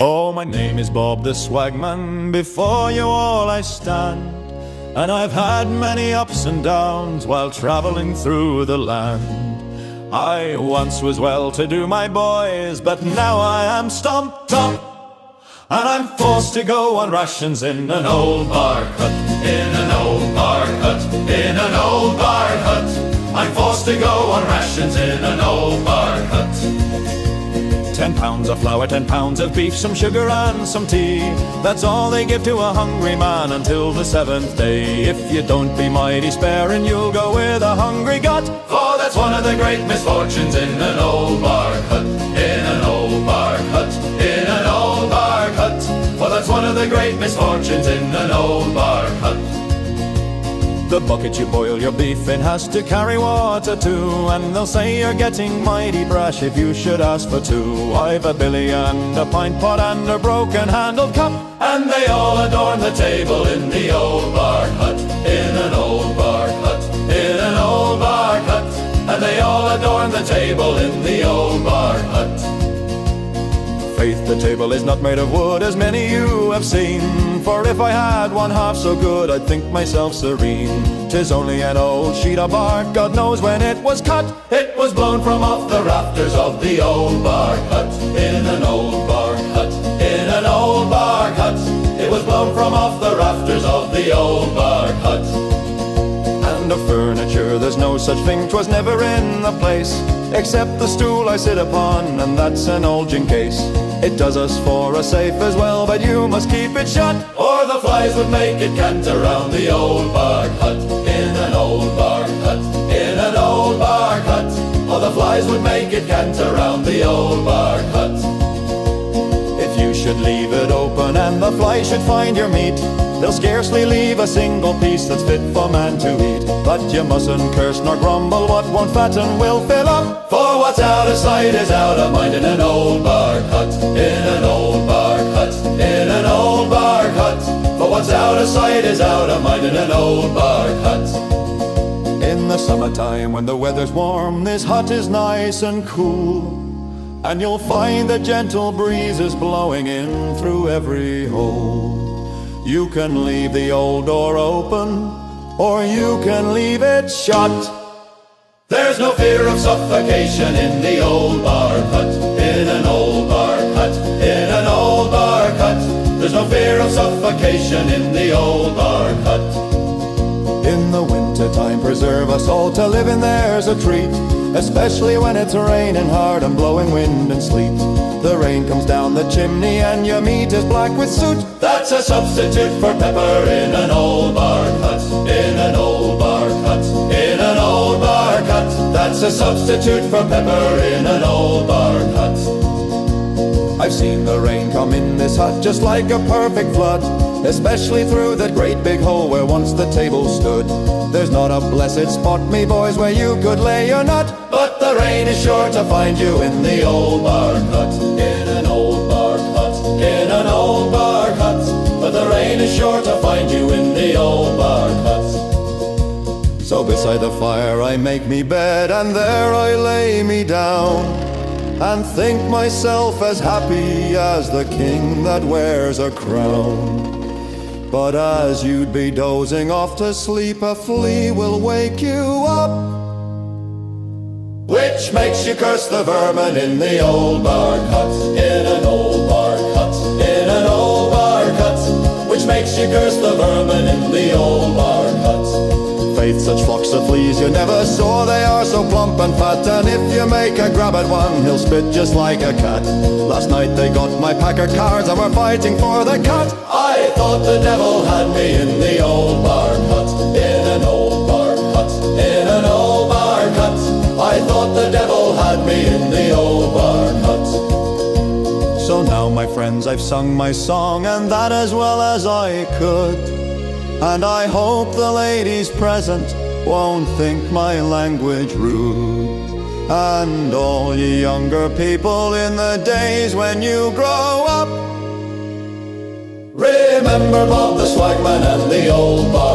Oh, my name is Bob the Swagman, before you all I stand, and I've had many ups and downs while travelling through the land. I once was well-to-do, my boys, but now I am stumped up, and I'm forced to go on rations in an old bark hut, in an old bark hut, in an old bark hut. I'm forced to go on rations in an old bark hut. 10 pounds of flour, 10 pounds of beef, some sugar and some tea. That's all they give to a hungry man until the 7th day. If you don't be mighty sparing, you'll go with a hungry gut. For that's one of the great misfortunes in an old bark hut, in an old bark hut, in an old bark hut. For that's one of the great misfortunes in an old bark hut. The bucket you boil your beef in has to carry water too, and they'll say you're getting mighty brash if you should ask for two. I've a billy and a pint pot and a broken-handled cup, and they all adorn the table in the old bark hut, in an old bark hut, in an old bark hut. And they all adorn the table in the old bark hut. Faith, the table is not made of wood, as many you have seen, for if I had one half so good, I'd think myself serene. 'Tis only an old sheet of bark, God knows when it was cut. It was blown from off the rafters of the old bark hut, in an old bark hut, in an old bark hut. It was blown from off the rafters of the old bark hut. And of furniture there's no such thing, 'twas never in the place, except the stool I sit upon, and that's an old gin case. It does us for a safe as well, but you must keep it shut, or the flies would make it canter round the old bark hut, in an old bark hut, in an old bark hut. Or the flies would make it canter round the old bark hut. If you should leave it open and the flies should find your meat, they'll scarcely leave a single piece that's fit for man to eat. But you mustn't curse nor grumble, what won't fatten will fill up, for what's out of sight is out of mind in an old bark hut, in an old bark hut, in an old bark hut. For what's out of sight is out of mind in an old bark hut. In the summertime when the weather's warm, this hut is nice and cool, and you'll find the gentle breezes blowing in through every hole. You can leave the old door open, or you can leave it shut. There's no fear of suffocation in the old bark hut, in an old bark hut, in an old bark hut. There's no fear of suffocation in the old bark hut. In the winter time preserve us all, to live in there's a treat, especially when it's raining hard and blowing wind and sleet. The rain comes down the chimney and your meat is black with soot. That's a substitute for pepper in an old bark hut, in an old bark hut, in an old bark hut. That's a substitute for pepper in an old bark hut. I've seen the rain come in this hut just like a perfect flood, especially through that great big hole where once the table stood. There's not a blessed spot, me boys, where you could lay your nut, but the rain is sure to find you in the old bark hut, in an old bark hut, in an old bark hut. But the rain is sure to find you in the old bark hut. So beside the fire I make me bed, and there I lay me down, and think myself as happy as the king that wears a crown. But as you'd be dozing off to sleep, a flea will wake you up, which makes you curse the vermin in the old bark hut, in an old bark hut, in an old bark hut. Which makes you curse the vermin in the old bark hut. Faith, such flocks of fleas you never saw, they are so plump and fat, and if you make a grab at one, he'll spit just like a cat. Last night they got my pack of cards and were fighting for the cat. I thought the devil had me in the old bark hut, in an old bark hut, in an old bark hut. I thought the devil had me in the old bark hut. So now, my friends, I've sung my song, and that as well as I could, and I hope the ladies present won't think my language rude. And all ye younger people in the days when you grow up, remember Bob the Swagman and the old bark